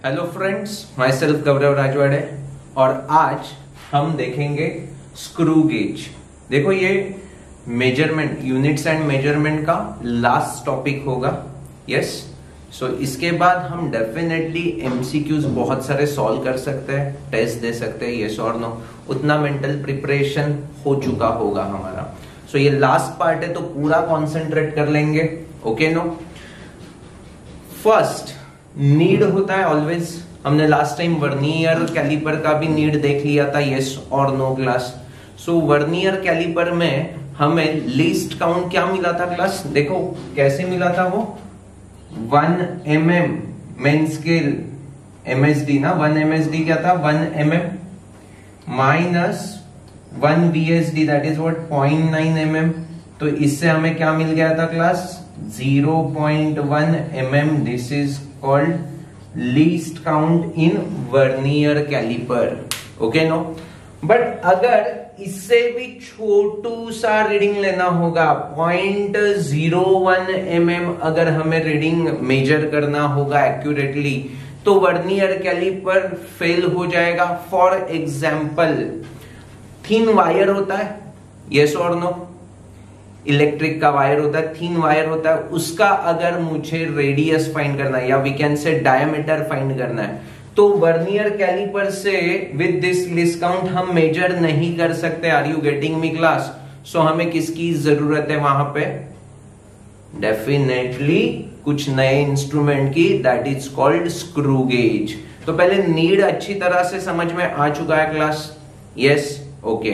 Hello friends, my self गौरव राजवाड़े और आज हम देखेंगे स्क्रू गेज। देखो ये मेजरमेंट, यूनिट्स एंड मेजरमेंट का लास्ट टॉपिक होगा। यस, सो इसके बाद हम डेफिनेटली एमसीक्यूज बहुत सारे सॉल्व कर सकते हैं, टेस्ट दे सकते हैं, यस और नो। उतना मेंटल प्रिपरेशन हो चुका होगा हमारा। सो ये लास्ट पार्ट है तो पूरा कॉन्सेंट्रेट कर लेंगे। ओके नो, फर्स्ट नीड होता है ऑलवेज। हमने लास्ट टाइम वर्नियर कैलिपर का भी नीड देख लिया था, यस और नो क्लास। सो वर्नियर कैलिपर में हमें लीस्ट काउंट क्या मिला था क्लास? देखो कैसे मिला था वो, 1 mm मेन स्केल MSD ना, 1 MSD क्या था, 1 mm minus 1 VSD that is what 0.9 mm। तो इससे हमें क्या मिल गया था class? 0.1 mm। This is called least count in vernier caliper। Okay no, but अगर इससे भी छोटू सा रीडिंग लेना होगा, 0.01 mm अगर हमें रीडिंग मेजर करना होगा एक्यूरेटली, तो वर्नियर कैलिपर फेल हो जाएगा। फॉर एग्जाम्पल थिन वायर होता है, यस और नो, इलेक्ट्रिक का वायर होता है, थिन वायर होता है, उसका अगर मुझे रेडियस फाइंड करना है या we can say diameter find करना है, तो वर्नियर कैलिपर से विद दिस लीस्ट काउंट हम मेजर नहीं कर सकते। Are you getting me class? So हमें किसकी जरूरत है वहां पे? डेफिनेटली कुछ नए इंस्ट्रूमेंट की, that is called screw gauge. तो पहले नीड अच्छी तरह से समझ में आ चुका है क्लास, यस ओके।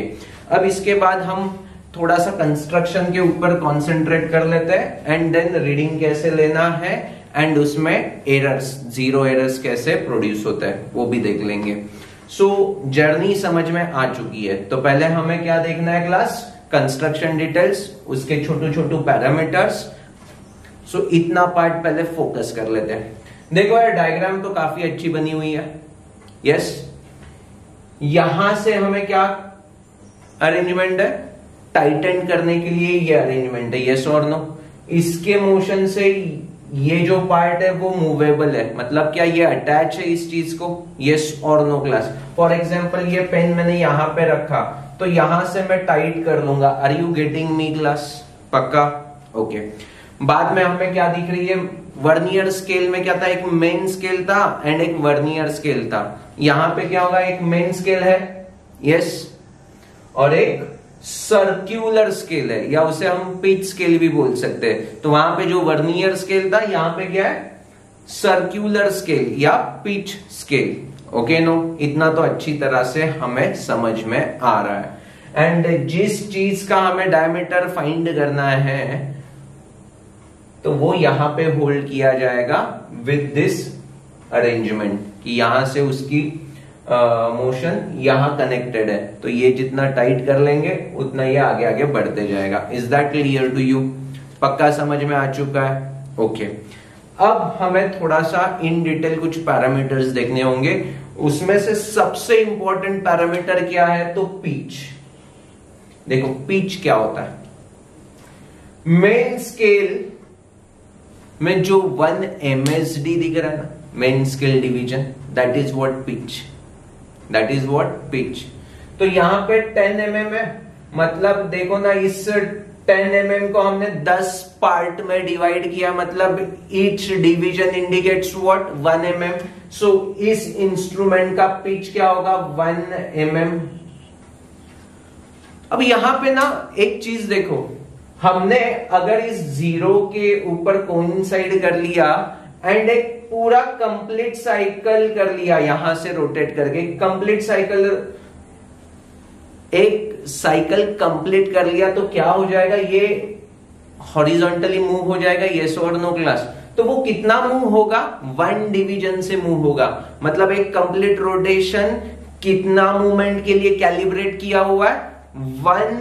अब इसके बाद हम थोड़ा सा कंस्ट्रक्शन के ऊपर कंसंट्रेट कर लेते हैं एंड देन रीडिंग कैसे लेना है एंड उसमें एरर्स, जीरो एरर्स कैसे प्रोड्यूस होता है वो भी देख लेंगे। सो जर्नी समझ में आ चुकी है, तो पहले हमें क्या देखना है क्लास? कंस्ट्रक्शन डिटेल्स, उसके छोटू छोटू पैरामीटर्स। सो इतना पार्ट पहले फोकस कर लेते हैं। देखो यार, डायग्राम तो काफी अच्छी बनी हुई है, यस। यहां से हमें क्या अरेंजमेंट है? टाइटन करने के लिए ये अरेंजमेंट है, यस और नो। इसके मोशन से ये जो पार्ट है वो मूवेबल है, मतलब क्या ये अटैच है इस चीज को, यस और नो क्लास। फॉर एग्जांपल ये पेन मैंने यहां पे रखा तो यहां से मैं टाइट कर लूंगा। Are you getting me class? पक्का? ओके। बाद में हमें क्या दिख रही है? वर्नियर स्केल में क्या था? एक मेन स्केल था एंड एक वर्नियर स्केल था। यहां पे क्या होगा? एक मेन स्केल है, यस, और एक सर्क्यूलर स्केल है, या उसे हम पिच स्केल भी बोल सकते हैं। तो वहां पे जो वर्नियर स्केल था, यहां पे क्या है? सर्क्यूलर स्केल या पिच स्केल। ओके नो, इतना तो अच्छी तरह से हमें समझ में आ रहा है। एंड जिस चीज का हमें डायमीटर फाइंड करना है तो वो यहां पे होल्ड किया जाएगा विद दिस अरेंजमेंट, कि यहां से उसकी मोशन यहां कनेक्टेड है, तो ये जितना टाइट कर लेंगे उतना ये आगे आगे बढ़ते जाएगा। Is that clear to you? पक्का समझ में आ चुका है? ओके। अब हमें थोड़ा सा इन डिटेल कुछ पैरामीटर्स देखने होंगे। उसमें से सबसे इंपॉर्टेंट पैरामीटर क्या है? तो पिच। देखो पिच क्या होता है? मेन स्केल में जो 1 MSD दिख रहा है ना, main scale division, that is what pitch, that is what pitch. तो यहां पे 10 mm है, मतलब देखो ना, इस 10 mm को हमने 10 पार्ट में डिवाइड किया, मतलब each division indicates what? 1 mm। सो इस इंस्ट्रूमेंट का पिच क्या होगा? 1 mm। अब यहां पे ना एक चीज देखो, हमने अगर इस जीरो के ऊपर कोइंसाइड कर लिया एंड एक पूरा कंप्लीट साइकिल कर लिया, यहां से रोटेट करके कंप्लीट साइकिल, एक साइकिल कंप्लीट कर लिया, तो क्या हो जाएगा? ये हॉरिजॉन्टली मूव हो जाएगा, यस और नो क्लास। तो वो कितना मूव होगा? 1 डिवीजन से मूव होगा, मतलब एक कंप्लीट रोटेशन कितना मूवमेंट के लिए कैलिब्रेट किया हुआ है? 1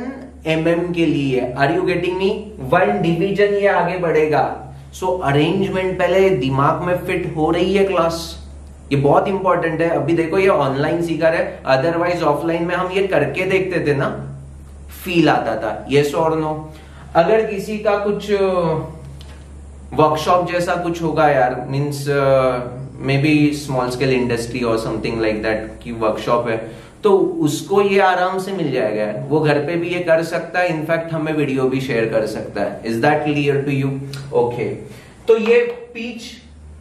mm के लिए। Are you getting me? 1 division ये आगे बढ़ेगा। सो अरेंजमेंट पहले दिमाग में फिट हो रही है क्लास, ये बहुत इंपॉर्टेंट है। अभी देखो ये ऑनलाइन सीखा रहे, अदरवाइज ऑफलाइन में हम ये करके देखते थे ना, फील आता था, यस और नो। अगर किसी का कुछ वर्कशॉप जैसा कुछ होगा यार, means may be small scale industry और समथिंग लाइक दैट की वर्कशॉप है, तो उसको ये आराम से मिल जाएगा यार, वो घर पे भी ये कर सकता है, इनफैक्ट हमें वीडियो भी शेयर कर सकता है। Is that clear to you? Okay, तो ये पीच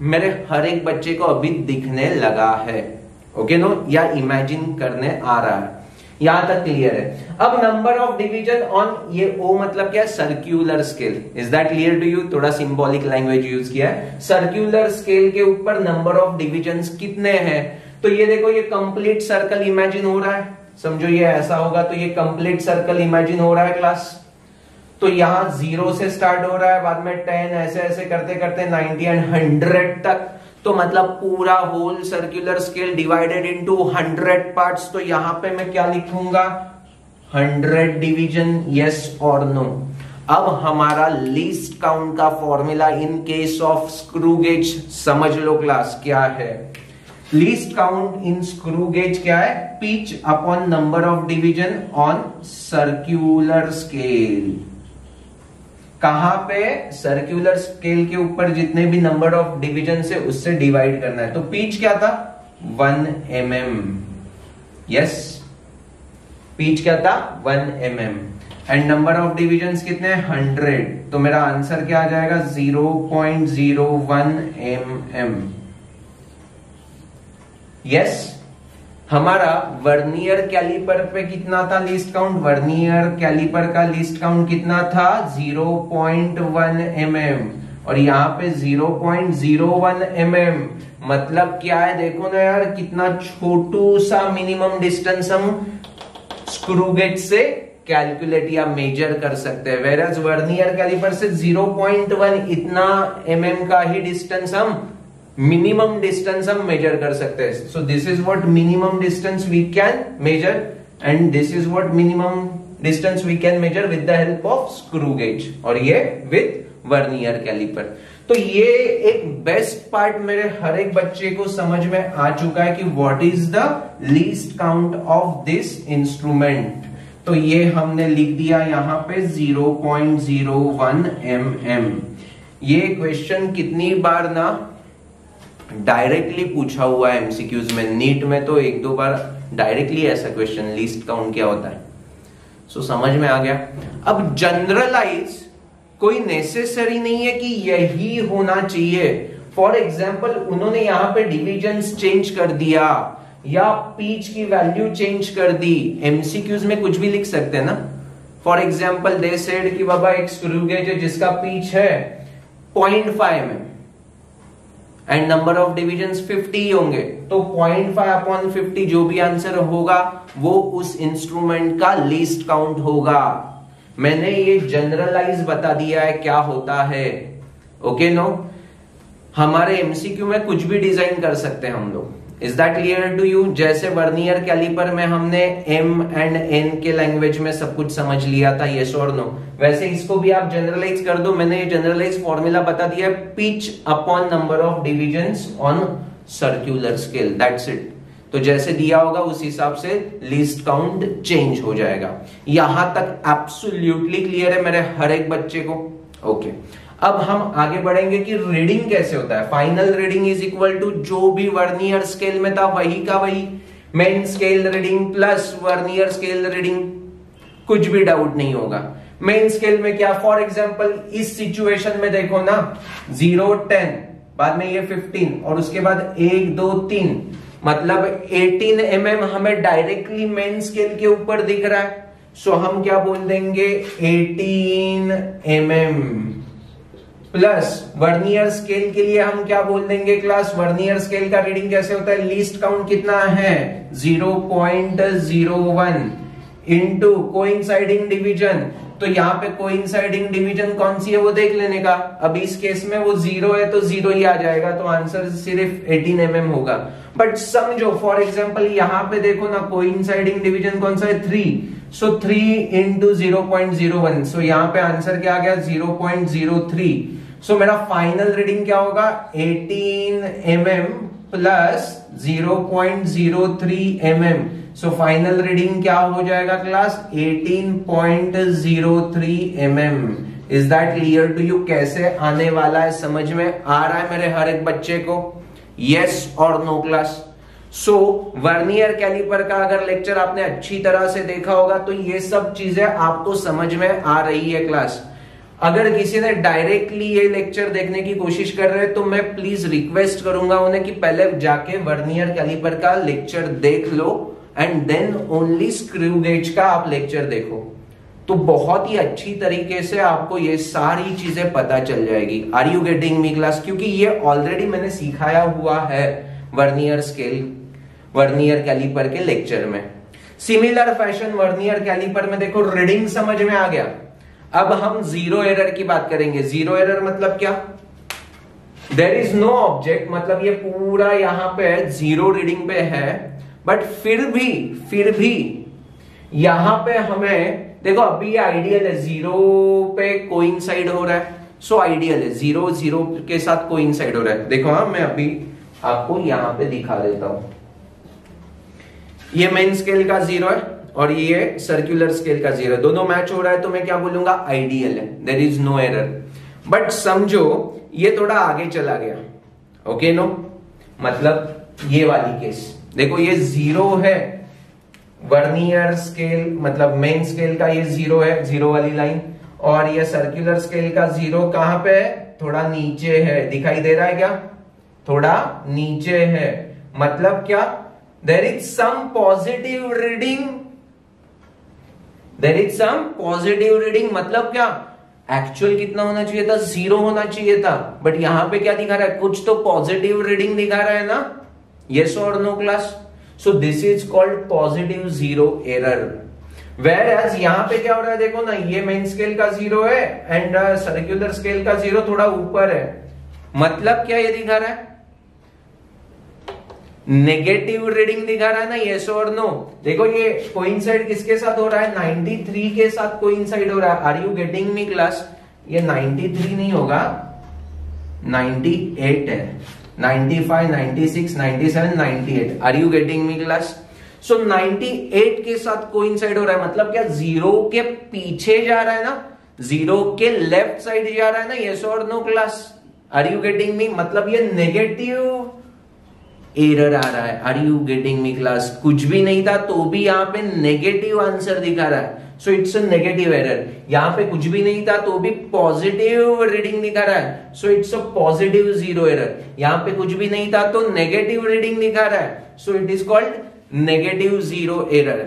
मेरे हर एक बच्चे को अभी दिखने लगा है, ओके नो, या इमेजिन करने आ रहा है, यहां तक क्लियर है। अब नंबर ऑफ डिवीजन ऑन, ये ओ मतलब क्या है, circular scale. Is that clear to you? थोड़ा सिंबॉलिक लैंग्वेज यूज किया है। सर्क्यूलर स्केल के ऊपर नंबर ऑफ डिविजन्स कितने हैं, तो ये देखो, ये कंप्लीट सर्कल इमेजिन हो रहा है, समझो ये ऐसा होगा, तो ये कंप्लीट सर्कल इमेजिन हो रहा है क्लास। तो यहां 0 से स्टार्ट हो रहा है, बाद में 10, ऐसे ऐसे करते करते 90 एंड 100 तक, तो मतलब पूरा whole circular scale divided into 100 parts. तो यहां पे मैं क्या लिखूंगा, 100 डिवीजन, यस और नो। अब हमारा लीस्ट काउंट का formula in case of screw gauge समझ लो क्लास क्या है। Least count in screw gauge क्या है, pitch upon number of division on circular scale. कहां पे, सर्क्यूलर स्केल के ऊपर जितने भी नंबर ऑफ डिवीजन है उससे डिवाइड करना है। तो पिच क्या था, 1 mm, यस, पिच क्या था, 1 mm, and number of division कितने, 100, तो मेरा आंसर क्या आ जाएगा, 0.01 mm, यस। हमारा वर्नियर कैलिपर पे कितना था लीस्ट काउंट, वर्नियर कैलिपर का लीस्ट काउंट कितना था, 0.1 mm, और यहाँ पे 0.01 mm, मतलब क्या है देखो ना यार, कितना छोटू सा मिनिमम डिस्टेंस हम स्क्रू गेज से कैलकुलेट या मेजर कर सकते हैं। वेरएज वर्नियर कैलिपर से 0.1 इतना mm का ही डिस्टेंस हम, मिनिमम डिस्टेंस हम मेजर कर सकते हैं। So this is what minimum distance we can measure, and this is what minimum distance we can measure with the help of screw gauge, और ये विद वर्नियर कैलिपर। तो ये एक बेस्ट पार्ट मेरे हर एक बच्चे को समझ में आ चुका है कि what is the least count of this instrument. तो ये हमने लिख दिया यहां पे 0.01 mm। ये क्वेश्चन कितनी बार ना डायरेक्टली पूछा हुआ है एमसीक्यूज में, नीट में तो 1-2 बार डायरेक्टली ऐसा क्वेश्चन, लीस्ट काउंट क्या होता है, सो समझ में आ गया। अब जनरलाइज कोई नेसेसरी नहीं है कि यही होना चाहिए। फॉर एग्जाम्पल उन्होंने यहां पे डिविजन्स चेंज कर दिया या पिच की वैल्यू चेंज कर दी, एमसीक्यूज में कुछ भी लिख सकते हैं ना। फॉर एग्जाम्पल दे सेड कि बाबा एक स्क्रू गेज है जिसका पिच है 0.5 mm and number of divisions 50 होंगे, तो 0.5 अपॉन 50 जो भी आंसर होगा वो उस इंस्ट्रूमेंट का लीस्ट काउंट होगा। मैंने ये जनरलाइज बता दिया है क्या होता है, ओके नो। हमारे एमसीक्यू में कुछ भी डिजाइन कर सकते हैं हम लोग। Is that clear to you? जैसे वर्नियर कैलिपर में हमने एम एंड एन के लैंग्वेज में सब कुछ समझ लिया था, यस और नो, वैसे इसको भी आप जनरलाइज कर दो। मैंने ये जनरलाइज फॉर्मूला बता दिया है, pitch upon number of divisions on circular scale, that's it. तो जैसे दिया होगा उस हिसाब से लीस्ट काउंट चेंज हो जाएगा। यहां तक एब्सोल्युटली क्लियर है मेरे हर एक बच्चे को, ओके। अब हम आगे बढ़ेंगे कि रीडिंग कैसे होता है। Final reading is equal to जो भी वर्नियर स्केल में था वही का वही, main scale reading plus vernier scale reading, कुछ भी डाउट नहीं होगा। मेन स्केल में क्या, फॉर एग्जांपल इस सिचुएशन में देखो ना, 0, 10, बाद में ये 15 और उसके बाद 1, 2, 3, मतलब 18 mm हमें डायरेक्टली मेन स्केल के ऊपर दिख रहा है। सो हम क्या बोल देंगे, 18 mm प्लस वर्नियर स्केल के लिए हम क्या बोल देंगे क्लास, वर्नियर स्केल का रीडिंग कैसे होता है, लीस्ट काउंट कितना है 0.01 इंटू कोइंसाइडिंग डिवीजन। तो यहाँ पे कोइंसाइडिंग डिवीजन कौन सी है वो देख लेने का। अब इस केस में वो 0 है तो 0 ही आ जाएगा, तो आंसर सिर्फ 18 mm होगा। बट समझो फॉर एग्जांपल यहाँ पे देखो ना, कोइंसाइडिंग डिवीजन कौन सा है 3, सो 3 इंटू 0.01, सो यहाँ पे आंसर क्या आ गया 0.03। सो मेरा फाइनल रीडिंग क्या होगा 18 mm plus 0.03 mm। So final reading क्या हो जाएगा class 18.03 mm। Is that clear to you? कैसे आने वाला है, समझ में आ रहा है मेरे हर एक बच्चे को? यस और नो क्लास? सो वर्नियर कैलिपर का अगर लेक्चर आपने अच्छी तरह से देखा होगा तो ये सब चीजें आपको समझ में आ रही है क्लास। अगर किसी ने डायरेक्टली ये लेक्चर देखने की कोशिश कर रहे हैं तो मैं प्लीज रिक्वेस्ट करूंगा उन्हें कि पहले जाके वर्नियर कैलिपर का लेक्चर देख लो and then only screw gauge का आप लेक्चर देखो, तो बहुत ही अच्छी तरीके से आपको ये सारी चीजें पता चल जाएगी। Are you getting me class? क्योंकि ये ऑलरेडी मैंने सिखाया हुआ है वर्नियर स्केल, वर्नियर कैलिपर के लेक्चर में। सिमिलर फैशन वर्नियर कैलिपर में देखो रीडिंग समझ में आ गया। अब हम जीरो एरर की बात करेंगे। जीरो एरर मतलब क्या? देयर इज नो ऑब्जेक्ट, मतलब ये पूरा यहां पे जीरो रीडिंग पे है, बट फिर भी यहां पे हमें देखो अभी ये आइडियल है, जीरो पे कोइंसाइड हो रहा है, सो आइडियल है, जीरो जीरो के साथ कोइंसाइड हो रहा है। देखो हाँ, मैं अभी आपको यहां पे दिखा देता हूं। ये मेन स्केल का जीरो है और ये सर्कुलर स्केल का जीरो, दोनों मैच हो रहा है तो मैं क्या बोलूंगा? आइडियल है, there is no error. But समझो ये थोड़ा आगे चला गया, ओके नो, मतलब ये वाली केस देखो, ये जीरो है वर्नियर स्केल, मतलब मेन स्केल का ये जीरो है, जीरो वाली लाइन, और ये सर्कुलर स्केल का जीरो कहां पे है? थोड़ा नीचे है, दिखाई दे रहा है क्या? थोड़ा नीचे है, मतलब क्या? There is some positive reading, there is some positive reading, मतलब क्या? एक्चुअल कितना होना चाहिए था? जीरो होना चाहिए था, बट यहां पे क्या दिखा रहा है? कुछ तो पॉजिटिव रीडिंग दिखा रहा है ना? यस और no class? So this is called positive zero error. Whereas यहां पे क्या हो रहा है? देखो ना, ये मेन स्केल का जीरो है एंड सर्कुलर स्केल का जीरो थोड़ा ऊपर है, मतलब क्या ये दिखा रहा है? नेगेटिव रीडिंग दिखा रहा है ना? यस और नो? देखो ये कोइंसाइड किसके साथ हो रहा है? 93 के साथ कोइंसाइड हो रहा है। Are you getting me class? ये 93 नहीं होगा, 98 है, 95, 96, 97, 98। Are you getting me class? So 98 के साथ कोइंसाइड हो रहा है, मतलब क्या? जीरो के पीछे जा रहा है ना, जीरो के लेफ्ट साइड जा रहा है ना? यस और no class? Are you getting me? मतलब ये नेगेटिव एरर आ रहा है। Are you getting me class? कुछ भी नहीं था तो भी यहाँ पे नेगेटिव आंसर दिखा रहा है, so it's a negative error. यहाँ पे कुछ भी नहीं था तो भी पॉजिटिव रीडिंग दिखा रहा है, so it's a positive zero error. यहाँ पे कुछ भी नहीं था तो नेगेटिव रीडिंग दिखा रहा है, so it is called negative zero error.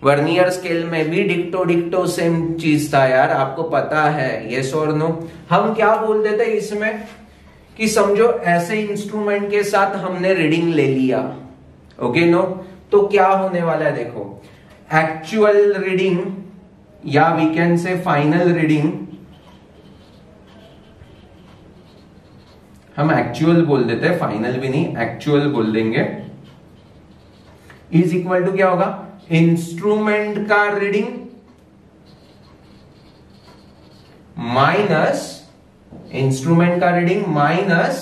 Vernier scale में भी डिक्टो डिक्टो सेम चीज था यार, आपको पता है। यस और नो? हम क्या बोल देते इसमें कि समझो ऐसे इंस्ट्रूमेंट के साथ हमने रीडिंग ले लिया, ओके नो, तो क्या होने वाला है? देखो एक्चुअल रीडिंग या we can say final reading, हम एक्चुअल बोल देते हैं, फाइनल भी नहीं, एक्चुअल बोल देंगे, इज इक्वल टू क्या होगा? इंस्ट्रूमेंट का रीडिंग माइनस इंस्ट्रूमेंट का रीडिंग माइनस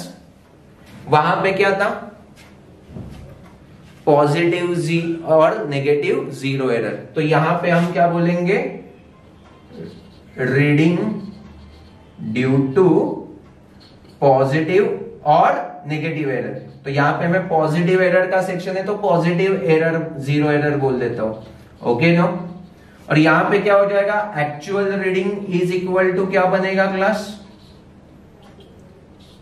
वहां पे क्या था? पॉजिटिव जी और नेगेटिव जीरो एरर। तो यहां पे हम क्या बोलेंगे? रीडिंग ड्यू टू पॉजिटिव और नेगेटिव एरर। तो यहां पे मैं पॉजिटिव एरर का सेक्शन है तो पॉजिटिव एरर जीरो एरर बोल देता हूं, ओके नो? और यहां पे क्या हो जाएगा? Actual reading is equal to क्या बनेगा क्लास?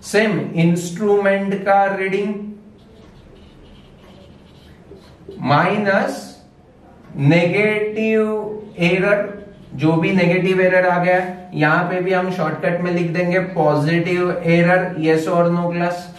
सेम इंस्ट्रूमेंट का रीडिंग माइनस नेगेटिव एरर, जो भी नेगेटिव एरर आ गया यहां पे भी हम शॉर्टकट में लिख देंगे पॉजिटिव एरर। यस और नो क्लास?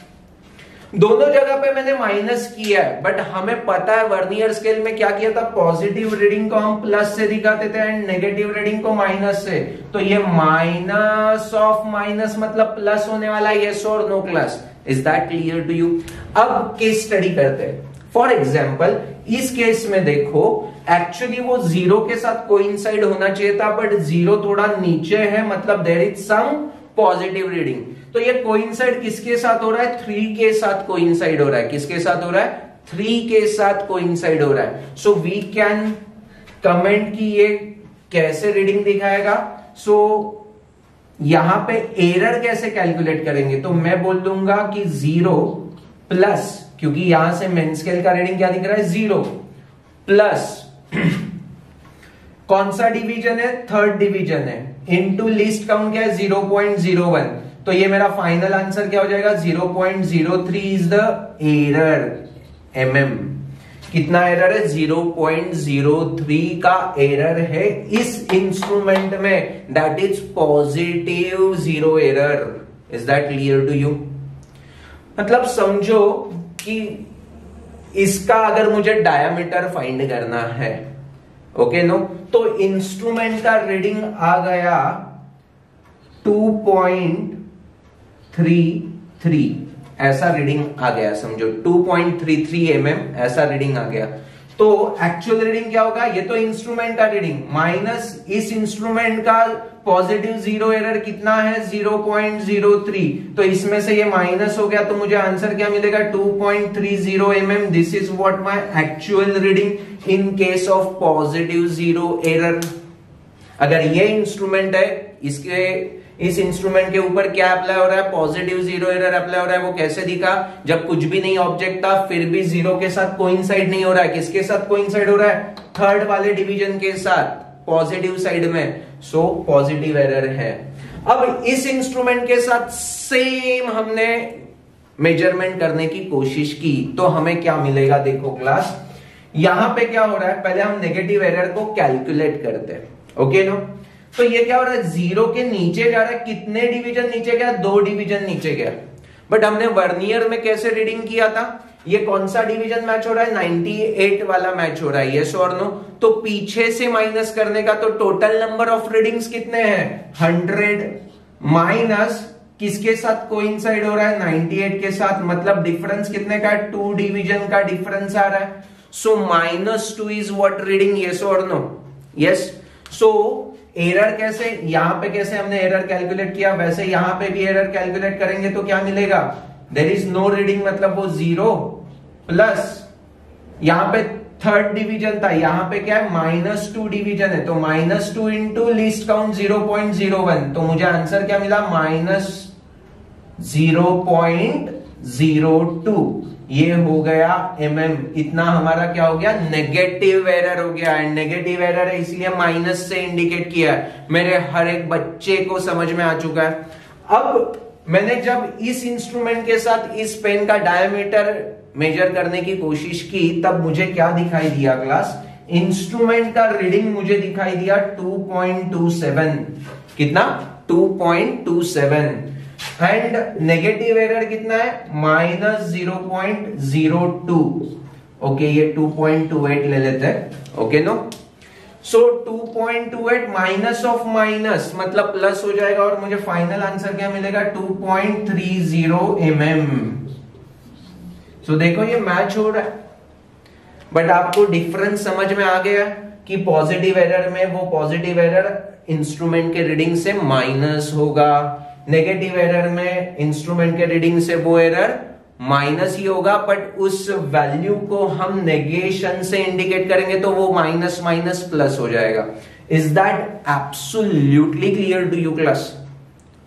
दोनों जगह पे मैंने माइनस किया है, बट हमें पता है वर्नियर स्केल में क्या किया था? पॉजिटिव रीडिंग को हम प्लस से दिखाते थे एंड नेगेटिव रीडिंग को माइनस से। तो ये माइनस ऑफ माइनस मतलब प्लस होने वाला है। यस और no class? Is that clear to you? अब केस स्टडी करते हैं। फॉर एग्जाम्पल इस केस में देखो, एक्चुअली वो जीरो के साथ कोइंसाइड होना चाहिए था, बट जीरो थोड़ा नीचे है, मतलब there is some positive reading. तो ये कोइंसाइड किसके साथ हो रहा है? 3 के साथ कोइंसाइड हो रहा है। किसके साथ हो रहा है? 3 के साथ कोइंसाइड हो रहा है। सो वी कैन कमेंट कि ये कैसे रीडिंग दिखाएगा। सो यहां पे एरर कैसे कैलकुलेट करेंगे, तो मैं बोल दूंगा कि 0 प्लस, क्योंकि यहां से मेन स्केल का रीडिंग क्या दिख रहा है 0 प्लस कौन सा डिवीजन है, थर्ड डिवीजन है, इनटू लीस्ट काउंट क्या है 0.01, तो ये मेरा फाइनल आंसर क्या हो जाएगा 0.03 इज द एरर mm। कितना एरर है 0.03 का एरर है इस इंस्ट्रूमेंट में, that is positive zero error. Is that clear to you? मतलब समझो कि इसका अगर मुझे डायामीटर फाइंड करना है, ओके नो, तो इंस्ट्रूमेंट का रीडिंग आ गया 2.33, ऐसा रीडिंग आ गया, समझो 2.33 mm ऐसा रीडिंग आ गया। तो एक्चुअल रीडिंग क्या होगा, ये तो इंस्ट्रूमेंट का रीडिंग माइनस इस इंस्ट्रूमेंट का पॉजिटिव जीरो एरर कितना है 0.03, तो इसमें से ये माइनस हो गया, तो मुझे आंसर क्या मिलेगा 2.30 mm। This is what my actual reading in case of positive zero error. अगर ये इंस्ट्रूमेंट है, इस इंस्ट्रूमेंट के ऊपर क्या अप्लाई हो रहा है, पॉजिटिव जीरो एरर अप्लाई हो रहा है। वो कैसे दिखा, जब कुछ भी नहीं ऑब्जेक्ट था फिर भी जीरो के साथ कोइंसाइड नहीं हो रहा है, किसके साथ कोइंसाइड हो रहा है, थर्ड वाले डिवीजन के साथ, पॉजिटिव साइड में, सो पॉजिटिव एरर है। अब इस इंस्ट्रूमेंट के साथ सेम हमने मेजरमेंट करने की कोशिश की, तो हमें क्या मिलेगा, देखो क्लास, यहां पे क्या हो रहा है, पहले हम नेगेटिव एरर को कैलकुलेट करते हैं, ओके नो। तो ये क्या हो रहा है, जीरो के नीचे जा रहा है, कितने डिवीजन नीचे गया, 2 डिवीजन नीचे गया। बट हमने वर्नियर में कैसे रीडिंग किया था, ये कौन सा डिवीजन मैच हो रहा है, 98 वाला मैच हो रहा है, यस और नो। तो पीछे से माइनस करने का, तो टोटल नंबर ऑफ रीडिंग्स कितने हैं 100 माइनस किसके साथ कोइंसाइड हो रहा है 98 के साथ, मतलब डिफरेंस कितने का है, 2 डिवीजन का डिफरेंस आ रहा है। सो -2 इज व्हाट रीडिंग, यस और नो, यस। सो एरर कैसे, यहां पे कैसे हमने एरर कैलकुलेट किया, वैसे यहां पे भी एरर कैलकुलेट करेंगे तो क्या मिलेगा, देयर इज नो रीडिंग, मतलब वो 0 प्लस यहां पे थर्ड डिवीजन था, यहां पे क्या है -2 डिवीजन है, तो -2 इंटू लीस्ट काउंट 0.01, तो मुझे आंसर क्या मिला -0.02, ये हो गया mm। इतना हमारा क्या हो गया, नेगेटिव एरर हो गया। एंड नेगेटिव एरर है इसलिए माइनस से इंडिकेट किया है, मेरे हर एक बच्चे को समझ में आ चुका है। अब मैंने जब इस इंस्ट्रूमेंट के साथ इस पेन का डायमीटर मेजर करने की कोशिश की, तब मुझे क्या दिखाई दिया क्लास, इंस्ट्रूमेंट का रीडिंग मुझे दिखाई दिया 2.27, कितना 2.27, एंड नेगेटिव एरर कितना है -0.02, ओके ये 2.28 ले लेते हैं, okay no. So 2.28 minus of minus मतलब प्लस हो जाएगा, और मुझे फाइनल आंसर क्या मिलेगा 2.30 mm। सो देखो ये मैच हो रहा है, बट आपको डिफरेंस समझ में आ गया कि पॉजिटिव एरर में वो पॉजिटिव एरर इंस्ट्रूमेंट के रीडिंग से माइनस होगा, नेगेटिव एरर में इंस्ट्रूमेंट के रीडिंग से वो एरर माइनस ही होगा, बट उस वैल्यू को हम नेगेशन से इंडिकेट करेंगे तो वो माइनस माइनस प्लस हो जाएगा। Is that absolutely clear to you class?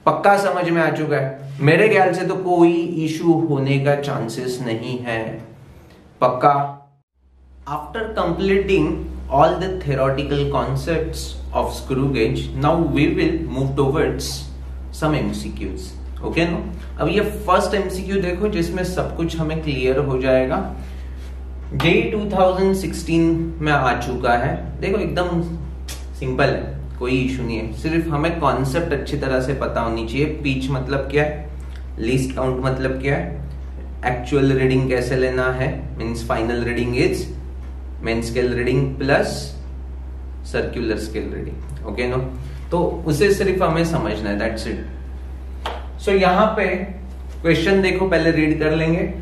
पक्का समझ में आ चुका है? मेरे ख्याल से तो कोई इशू होने का चांसेस नहीं है, पक्का। After completing all the theoretical concepts of screw gauge, now we will move towards some MCQs, okay no? अब ये फर्स्ट MCQ देखो जिसमें सब कुछ हमें क्लियर हो जाएगा। डे 2016 में आ चुका है, देखो एकदम सिंपल है, कोई इशू नहीं है, सिर्फ हमें कॉन्सेप्ट अच्छी तरह से पता होनी चाहिए। पिच मतलब क्या है, लीस्ट काउंट मतलब क्या है, एक्चुअल रीडिंग कैसे लेना है, means final reading is main scale reading plus circular scale reading, okay no? तो उसे सिर्फ हमें समझना है, दैट्स इट। सो यहां पे क्वेश्चन देखो, पहले रीड कर लेंगे।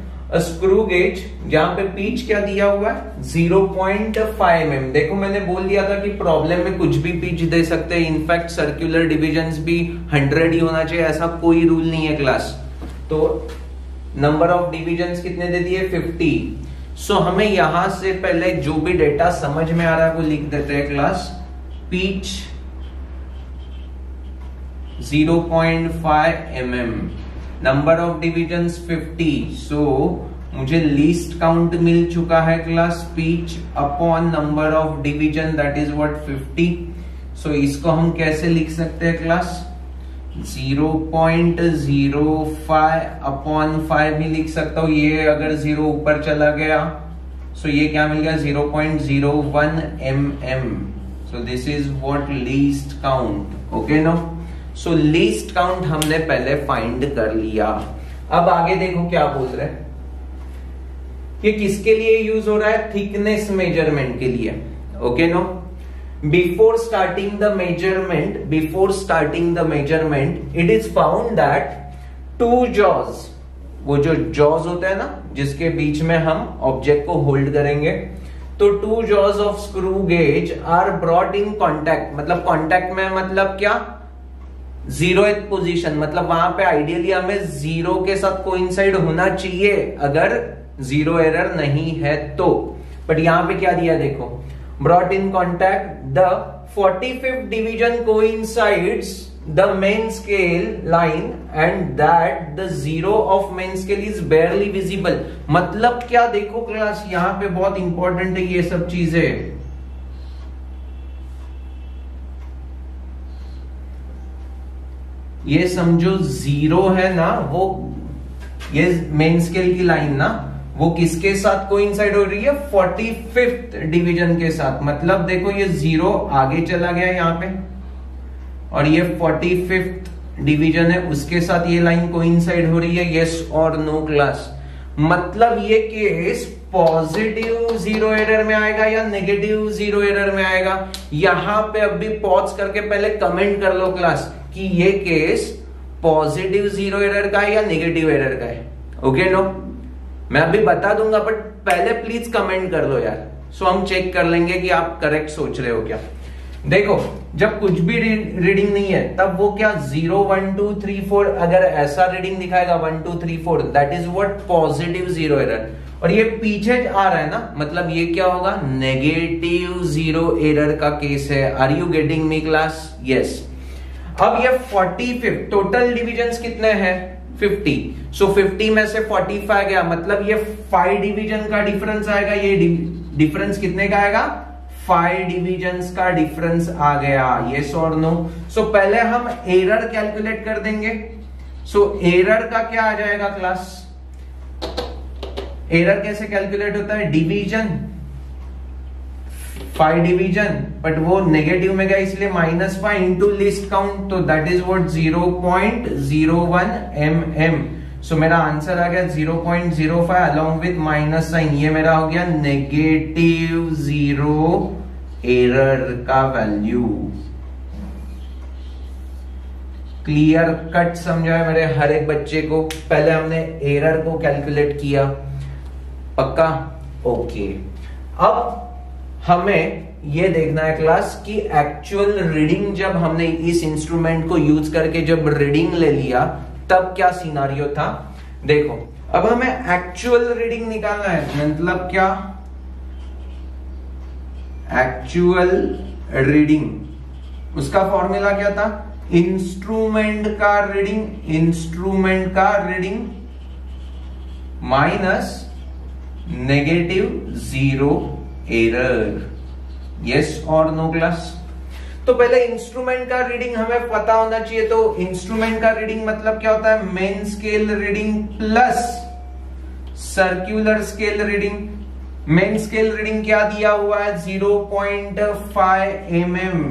स्क्रू गेज जहां पे पिच क्या दिया हुआ है 0.5 mm। देखो मैंने बोल दिया था कि प्रॉब्लम में कुछ भी पिच दे सकते हैं, इनफैक्ट सर्कुलर डिविजन्स भी 100 ही होना चाहिए, ऐसा कोई रूल नहीं है क्लास। तो नंबर ऑफ डिविजन्स कितने दे दिए 50। सो हमें यहां से पहले जो भी डेटा समझ में आ रहा है वो लिख देते हैं class. Pitch 0.5 mm, number of divisions 50, सो मुझे लीस्ट काउंट मिल चुका है class pitch upon number of division, that is what 50। सो इसको हम कैसे लिख सकते हैं क्लास, 0.05 अपॉन 5 भी लिख सकता हूं। ये अगर 0 ऊपर चला गया सो ये क्या मिल गया 0.01 mm। So this is what least count, okay no. So least count हमने पहले फाइंड कर लिया। अब आगे देखो क्या बोल रहे हैं, ये किसके लिए यूज हो रहा है, थिकनेस मेजरमेंट के लिए, okay no. Before starting the measurement it is found that two jaws, वो जो जॉज होता है ना जिसके बीच में हम ऑब्जेक्ट को होल्ड करेंगे, तो two jaws of screw gauge are brought in contact, मतलब कॉन्टैक्ट में मतलब क्या, 0th पोजीशन, मतलब वहां पे आइडियली हमें 0 के साथ कोइंसाइड होना चाहिए अगर 0 एरर नहीं है तो, बट यहां पे क्या दिया देखो, brought in contact, the 45th division coincides the main scale line and that the 0 of main scale is barely visible। मतलब क्या देखो क्लास, यहां पे बहुत इंपॉर्टेंट है ये सब चीजें। ये समझो 0 है ना, वो ये मेन स्केल की लाइन ना, वो किसके साथ कोइंसाइड हो रही है, 45th डिवीजन के साथ। मतलब देखो ये 0 आगे चला गया यहाँ पे और ये 45th डिवीजन है उसके साथ ये लाइन कोइंसाइड हो रही है, यस और नो क्लास। मतलब ये केस पॉजिटिव 0 एरर में आएगा या नेगेटिव 0 एरर में आएगा। यहां पे अभी पॉज करके पहले कमेंट कर लो क्लास कि ये केस पॉजिटिव 0 एरर का है या नेगेटिव एरर का है, ओके नो। मैं अभी बता दूंगा बट पहले प्लीज कमेंट कर दो यार, सो हम चेक कर लेंगे कि आप करेक्ट सोच रहे हो क्या। देखो जब कुछ भी रीडिंग नहीं है तब वो क्या 0 1 2 3 4, अगर ऐसा रीडिंग दिखाएगा 1 2 3 4 that is what positive 0 error, और ये पीछे आ रहा है ना, मतलब ये क्या होगा, नेगेटिव 0 एरर का केस है। Are you getting me class, yes. अब ये 45 टोटल डिविजन्स कितने हैं, 50, सो 50 में से 45 गया, मतलब ये 5 डिवीजन का डिफरेंस आएगा। ये डिफरेंस कितने का आएगा, 5 डिविजन्स का डिफरेंस आ गया, यस और नो। सो पहले हम एरर कैलकुलेट कर देंगे। सो एरर का क्या आ जाएगा क्लास, एरर कैसे कैलकुलेट होता है, डिवीजन 5 डिवीजन, बट वो नेगेटिव में गया इसलिए -5 इंटू लिस्ट काउंट, तो दैट इज व्हाट 0.01 mm। सो मेरा आंसर आ गया 0.05 अलॉन्ग विथ माइनस साइन, ये मेरा हो गया नेगेटिव 0 एरर का वैल्यू। क्लियर कट समझा है मेरे हर एक बच्चे को। पहले हमने एरर को कैलकुलेट किया, पक्का, ओके। अब हमें ये देखना है क्लास कि एक्चुअल रीडिंग जब हमने इस इंस्ट्रूमेंट को यूज करके जब रीडिंग ले लिया तब क्या सिनारियो था। देखो अब हमें एक्चुअल रीडिंग निकालना है, मतलब क्या, एक्चुअल रीडिंग, उसका फॉर्मूला क्या था, इंस्ट्रूमेंट का reading minus negative 0 error, yes और नो क्लास। तो पहले इंस्ट्रूमेंट का रीडिंग हमें पता होना चाहिए। तो इंस्ट्रूमेंट का रीडिंग मतलब क्या होता है, main scale reading plus circular scale reading. Main scale reading क्या दिया हुआ है, 0.5 mm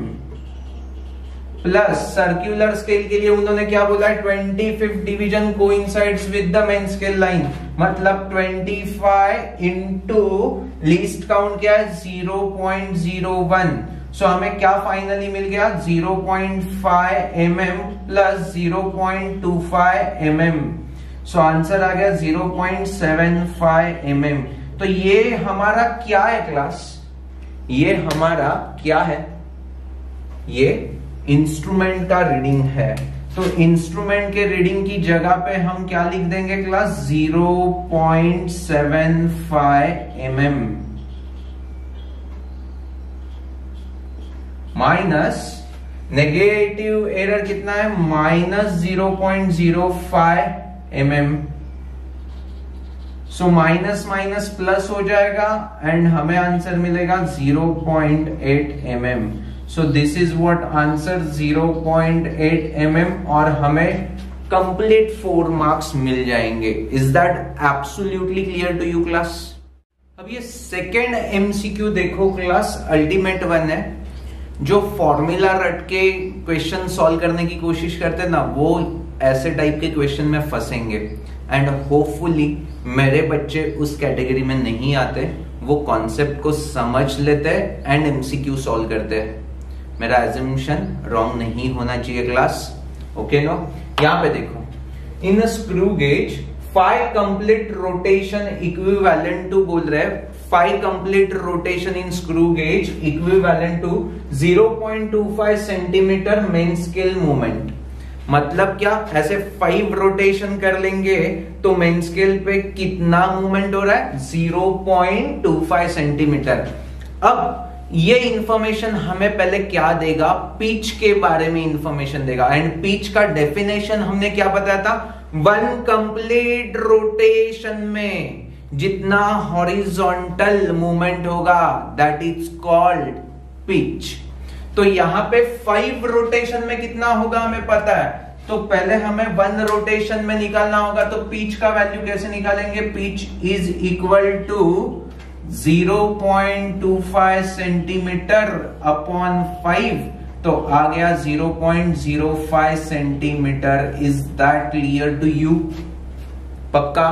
प्लस सर्कुलर स्केल के लिए उन्होंने क्या बोला है, 25th division coincides with the main scale line, मतलब 25 इंटू लीस्ट काउंट क्या है 0.01। सो हमें क्या फाइनली मिल गया, 0.5 mm plus 0.25 mm। So answer आ गया 0.75 mm। तो ये हमारा क्या है क्लास, ये हमारा क्या है, ये इंस्ट्रूमेंट का रीडिंग है। तो इंस्ट्रूमेंट के रीडिंग की जगह पे हम क्या लिख देंगे class, 0.75 mm minus negative error कितना है, -0.05 mm। So minus minus plus हो जाएगा एंड हमें आंसर मिलेगा 0.8 mm। So this is what answer 0.8 mm और हमें कंप्लीट 4 मार्क्स मिल जाएंगे। Is that absolutely clear to you class? अब ये सेकेंड एमसीक्यू देखो क्लास, अल्टीमेट वन है। जो फॉर्मूला रट के क्वेश्चन सॉल्व करने की कोशिश करते हैं ना, वो ऐसे टाइप के क्वेश्चन में फंसेंगे एंड होपफुली मेरे बच्चे उस कैटेगरी में नहीं आते, वो कॉन्सेप्ट को समझ लेते हैं एंड एमसीक्यू सॉल्व करते हैं। मेरा एजम्पशन रॉन्ग नहीं होना चाहिए क्लास, ओके नो? यहां पे देखो, in a screw gauge 5 complete rotation equivalent to, बोल रहे हैं 5 complete rotation in screw gauge equivalent to 0.25 centimetre main scale movement. मतलब क्या, ऐसे 5 रोटेशन कर लेंगे तो मेन स्केल पे कितना मूवमेंट हो रहा है, 0.25 सेंटीमीटर। अब ये इंफॉर्मेशन हमें पहले क्या देगा, पिच के बारे में इंफॉर्मेशन देगा एंड पिच का डेफिनेशन हमने क्या बताया था, 1 कंप्लीट रोटेशन में जितना हॉरिजॉन्टल मूवमेंट होगा दैट इज कॉल्ड पिच। तो यहां पे 5 रोटेशन में कितना होगा हमें पता है, तो पहले हमें 1 रोटेशन में निकालना होगा। तो पिच का वैल्यू कैसे निकालेंगे, pitch is equal to 0.25 centimetre upon 5, तो आ गया 0.05 centimetre. Is that clear to you? पक्का?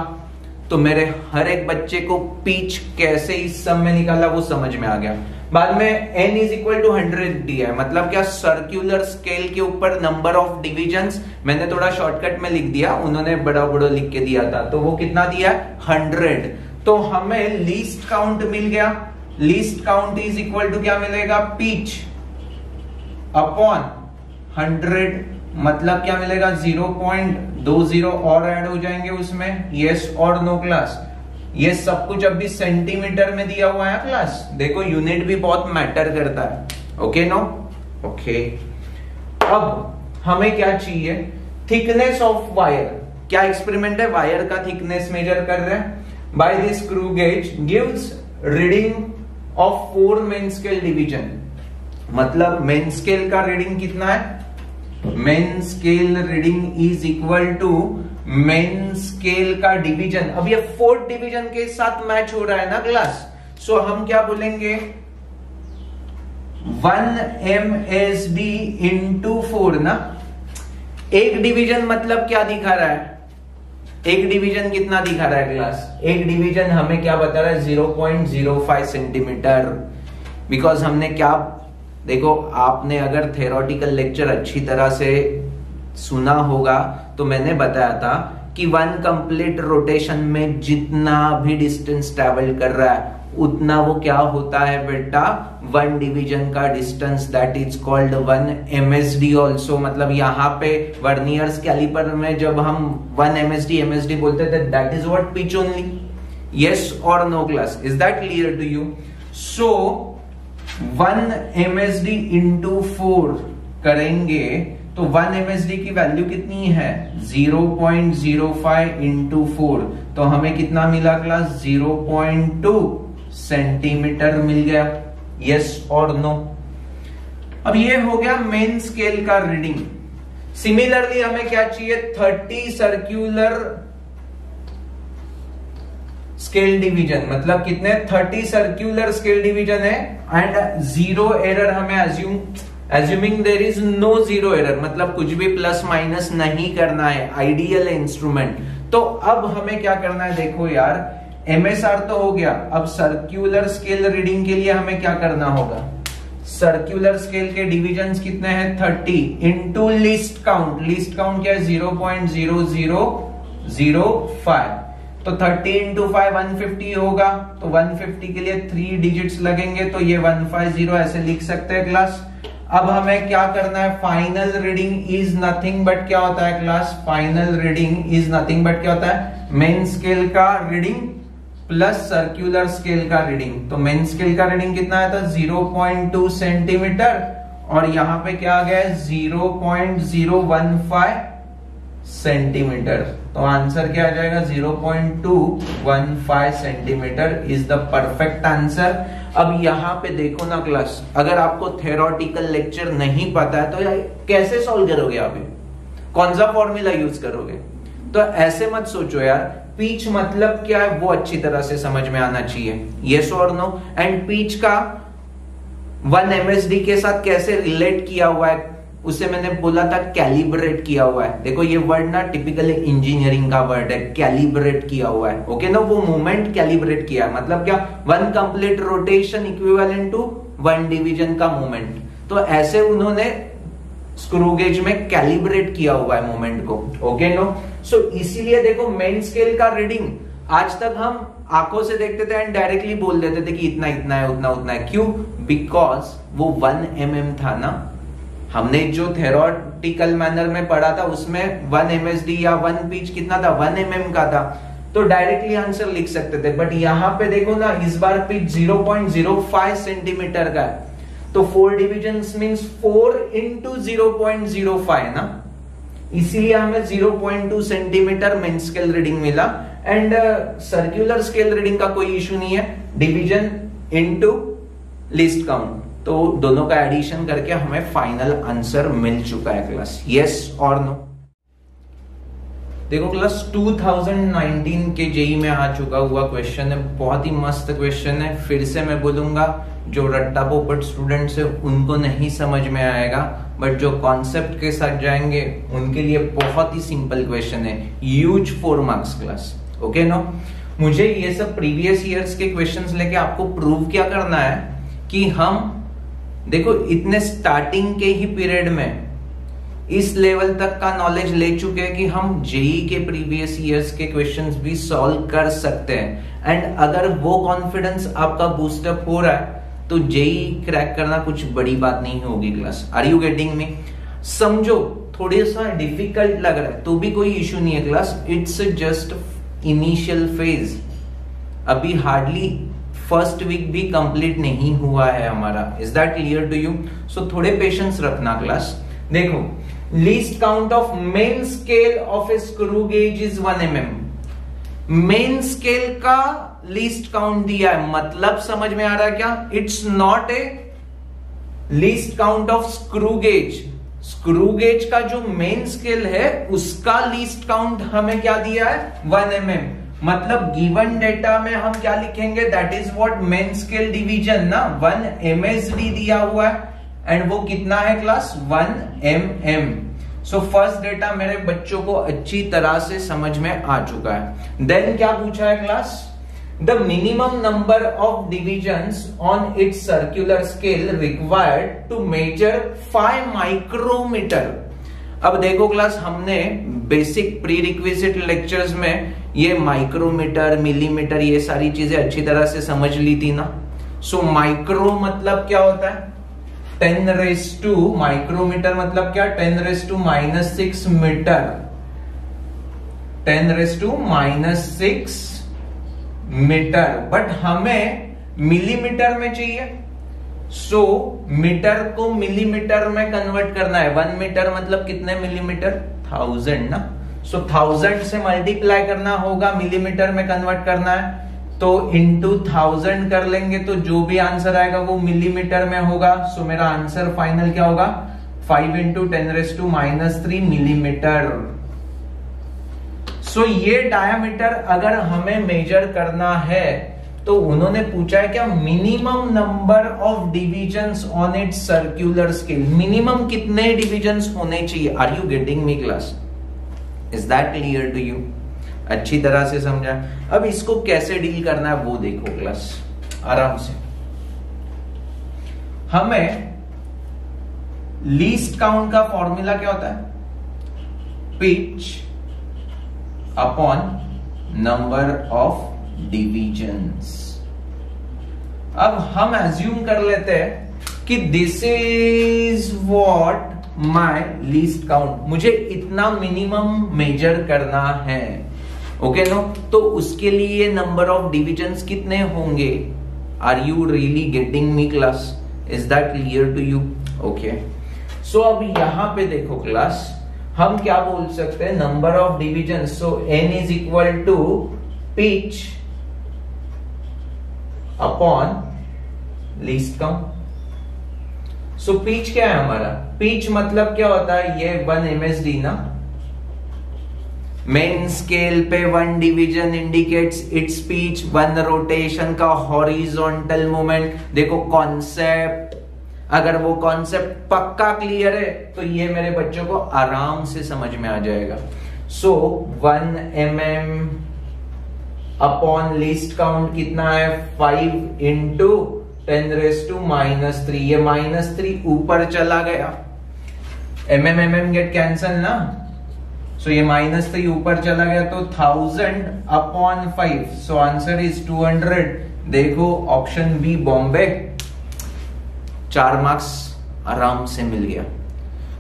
तो मेरे हर एक बच्चे को पिच कैसे इस सम में निकाला वो समझ में आ गया। बाद में n इज इक्वल टू 100 दिया है, मतलब क्या, सर्क्यूलर स्केल के ऊपर नंबर ऑफ डिविजन्स, मैंने थोड़ा शॉर्टकट में लिख दिया, उन्होंने बड़ा बड़ा लिख के दिया था, तो वो कितना दिया है, 100। तो हमें लीस्ट काउंट मिल गया। Least count is equal to क्या मिलेगा, पिच अपॉन 100, मतलब क्या मिलेगा, 0.20 और ऐड हो जाएंगे उसमें। यस और नो क्लास? ये सब कुछ अभी सेंटीमीटर में दिया हुआ है क्लास, देखो यूनिट भी बहुत मैटर करता है, ओके नो? ओके। अब हमें क्या चाहिए, थिकनेस ऑफ वायर। क्या एक्सपेरिमेंट है, वायर का थिकनेस मेजर कर रहे हैं। By this screw gauge gives reading of 4 main scale division. मतलब मेन स्केल का रीडिंग कितना है, main scale reading is equal to main scale का डिवीजन। अब ये 4th डिवीजन के साथ मैच हो रहा है ना क्लास, सो हम क्या बोलेंगे, 1 MSD इंटू 4 ना। एक डिवीजन मतलब क्या दिखा रहा है, एक डिवीजन कितना दिखा रहा है क्लास, एक डिवीजन हमें क्या बता रहा है, 0.05 सेंटीमीटर। बिकॉज हमने क्या, देखो आपने अगर थेरोटिकल लेक्चर अच्छी तरह से सुना होगा तो मैंने बताया था कि 1 कंप्लीट रोटेशन में जितना भी डिस्टेंस ट्रेवल कर रहा है उतना वो क्या होता है बेटा, 1 डिवीजन का distance, that is called 1 MSD also. मतलब यहाँ पे वर्नियर्स कैलिपर में जब हम 1 MSD बोलते थे, that is what pitch only. Yes और no class? Is that clear to you? So 1 MSD into 4 करेंगे तो 1 MSD की वैल्यू कितनी है, 0.05 इंटू 4, तो हमें कितना मिला क्लास, 0.2 सेंटीमीटर मिल गया। यस और नो? अब ये हो गया मेन स्केल का रीडिंग। सिमिलरली हमें क्या चाहिए, 30 सर्क्यूलर स्केल डिवीजन। मतलब कितने, 30 सर्क्यूलर स्केल डिवीजन है एंड 0 एरर हमें assuming there is no zero error, मतलब कुछ भी प्लस माइनस नहीं करना है, आइडियल इंस्ट्रूमेंट। तो अब हमें क्या करना है, देखो यार, MSR तो हो गया, अब सर्क्यूलर स्केल रीडिंग के लिए हमें क्या करना होगा, सर्क्यूलर स्केल के डिविजन्स कितने हैं, 30 into list count. List count क्या है, 0.0005, तो 30 इंटू 5 150 होगा, तो 150 के लिए 3 डिजिट्स लगेंगे, तो ये 150 ऐसे लिख सकते हैं क्लास। अब हमें क्या करना है, final reading is nothing but क्या होता है class, final reading is nothing but क्या होता है, मेन स्केल का रीडिंग प्लस सर्क्यूलर स्केल का रीडिंग। तो मेन स्केल का रीडिंग कितना आया था, 0.2 सेंटीमीटर और यहाँ पे क्या आ गया है 0.015 सेंटीमीटर। तो आंसर क्या आ जाएगा 0.215 centimetre is the perfect answer. अब यहाँ पे देखो ना क्लास, अगर आपको थ्योरेटिकल लेक्चर नहीं पता है तो कैसे सॉल्व करोगे आप? कौन सा फॉर्मूला यूज करोगे? तो ऐसे मत सोचो यार, पिच मतलब क्या है वो अच्छी तरह से समझ में आना चाहिए, यस और नो। एंड पिच का 1 MSD के साथ कैसे रिलेट किया हुआ है, उसे मैंने बोला था कैलिब्रेट किया हुआ है। देखो ये वर्ड ना टिपिकली इंजीनियरिंग का वर्ड है, कैलिब्रेट किया हुआ है, ओके ना। वो मूवमेंट कैलिब्रेट किया है, मतलब क्या 1 complete rotation equivalent to 1 division का मूवमेंट। तो ऐसे उन्होंने स्क्रू गेज में कैलिब्रेट किया हुआ है मूवमेंट को, ओके नो। सो इसीलिए देखो मेन स्केल का रीडिंग आज तक हम आंखों से देखते थे एंड डायरेक्टली बोल देते थे कि इतना इतना है, उतना उतना है। क्यों? बिकॉज वो 1 mm था ना। हमने जो थ्योरेटिकल मैनर में पढ़ा था उसमें 1 MSD या 1 पिच कितना था, 1 mm का था, तो डायरेक्टली आंसर लिख सकते थे। बट यहाँ पे देखो ना, इस बार पिच 0.05 सेंटीमीटर का है, तो 4 डिविजन्स मींस 4 into 0.05 ना, इसीलिए हमें 0.2 सेंटीमीटर मेन स्केल रीडिंग मिला। एंड सर्कुलर स्केल रीडिंग का कोई इशू नहीं है, डिवीजन इनटू लीस्ट काउंट, तो दोनों का एडिशन करके हमें फाइनल आंसर मिल चुका है क्लास, यस और नो। देखो क्लास 2019 के जेई में आ चुका हुआ क्वेश्चन है, बहुत ही मस्त क्वेश्चन है। फिर से मैं बोलूंगा, जो रट्टा पोपट स्टूडेंट्स है उनको नहीं समझ में आएगा, बट जो कॉन्सेप्ट के साथ जाएंगे उनके लिए बहुत ही सिंपल क्वेश्चन है, huge 4 marks class, okay no. मुझे ये सब प्रीवियस ईयर्स के क्वेश्चंस लेके आपको प्रूव क्या करना है कि हम देखो इतने स्टार्टिंग के ही पीरियड में इस लेवल तक का नॉलेज ले चुके हैं कि हम जेई के प्रीवियस ईयर्स के क्वेश्चंस भी सॉल्व कर सकते हैं। एंड अगर वो कॉन्फिडेंस आपका बूस्टअप हो रहा है तो जेई क्रैक करना कुछ बड़ी बात नहीं होगी class. Are you getting me? समझो थोड़ा सा डिफिकल्ट लग रहा है तो भी कोई इशू नहीं है class, it's just initial phase. अभी हार्डली फर्स्ट वीक भी कंप्लीट नहीं हुआ है हमारा, इज दैट क्लियर टू यू? सो थोड़े पेशेंस रखना क्लास। देखो, least count of main scale of a screw gauge is 1 mm। Main scale का लीस्ट काउंट दिया है, मतलब समझ में आ रहा है क्या? It's not a least count of screw gauge. Screw gauge का जो मेन स्केल है उसका लीस्ट काउंट हमें क्या दिया है? 1 mm। मतलब गिवन डेटा में हम क्या लिखेंगे? That is what main scale division ना, 1 MSD दिया हुआ है एंड वो कितना है class? 1 mm। So first data मेरे बच्चों को अच्छी तरह से समझ में आ चुका है। देन क्या पूछा है class? The minimum number of divisions on its circular scale required to measure 5 micrometre. अब देखो क्लास, हमने बेसिक प्री रिक्विजिट लेक्चर्स में ये माइक्रोमीटर, मिलीमीटर, ये सारी चीजें अच्छी तरह से समझ ली थी ना। सो माइक्रो मतलब क्या होता है? 10⁻⁻, माइक्रोमीटर मतलब क्या? 10⁻⁻6 मीटर, 10⁻⁻6 मीटर। बट हमें मिलीमीटर में चाहिए, सो मीटर को मिलीमीटर में कन्वर्ट करना है। 1 मीटर मतलब कितने मिलीमीटर? 1000 ना। सो 1000 से मल्टीप्लाई करना होगा, मिलीमीटर में कन्वर्ट करना है, तो इंटू 1000 कर लेंगे तो जो भी आंसर आएगा वो मिलीमीटर में होगा। सो मेरा आंसर फाइनल क्या होगा? 5 × 10⁻³ मिलीमीटर। सो ये डायामीटर अगर हमें मेजर करना है तो उन्होंने पूछा है क्या? Minimum number of divisions on its circular scale. Minimum कितने डिविजन्स होने चाहिए? Are you getting me class? Is that clear to you? अच्छी तरह से समझा। अब इसको कैसे डील करना है वो देखो क्लास, आराम से। हमें लीस्ट काउंट का फॉर्मूला क्या होता है? Pitch upon number of divisions. अब हम एज्यूम कर लेते हैं कि this is what my least count, मुझे इतना मिनिमम मेजर करना है, ओके नो। तो उसके लिए नंबर ऑफ डिविजन्स कितने होंगे? Are you really getting me class? Is that clear to you? Okay, so अब यहां पे देखो क्लास, हम क्या बोल सकते हैं, number of division, so n is equal to pitch upon least count. So pitch क्या है हमारा, पिच मतलब क्या होता है, ये 1 MSD ना, मेन स्केल पे 1 division indicates it's pitch, 1 rotation का हॉरिजॉन्टल मूवमेंट। देखो कॉन्सेप्ट, अगर वो कॉन्सेप्ट पक्का क्लियर है तो ये मेरे बच्चों को आराम से समझ में आ जाएगा। सो 1 mm अपॉन लीस्ट काउंट कितना है, 5 इंटू 10⁻³ ये -3 ऊपर चला गया, mm गेट कैंसल ना, सो ये -3 ऊपर चला गया तो 1000 अपॉन 5, सो आंसर इज 200। देखो ऑप्शन बी बॉम्बे, 4 मार्क्स आराम से मिल गया।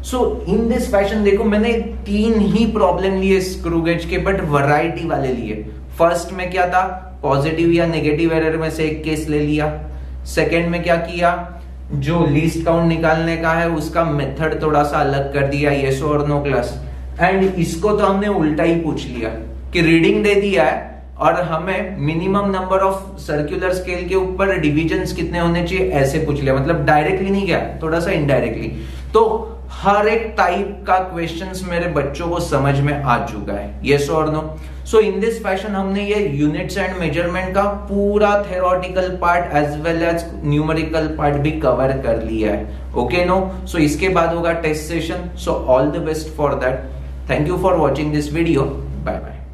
सो इन दिस फैशन देखो मैंने 3 ही प्रॉब्लम लिए स्क्रू गेज के, बट वैरायटी वाले लिए। फर्स्ट में क्या था, पॉजिटिव या नेगेटिव एरर में से एक केस ले लिया। सेकेंड में क्या किया, जो लीस्ट काउंट निकालने का है उसका मेथड थोड़ा सा अलग कर दिया, येस और नो क्लास। एंड इसको तो हमने उल्टा ही पूछ लिया कि रीडिंग दे दिया है और हमें minimum number of circular scale के ऊपर डिविजन्स कितने होने चाहिए ऐसे पूछ लिया, मतलब डायरेक्टली नहीं गया, थोड़ा सा इनडायरेक्टली। तो हर एक टाइप का क्वेश्चंस मेरे बच्चों को समझ में आ चुका है, यस और no. So in this fashion हमने ये यूनिट्स एंड मेजरमेंट का पूरा theoretical part as well as numerical part भी कवर कर लिया है, ओके नो। सो इसके बाद होगा test session, so all the best for that. Thank you for watching this video, bye bye.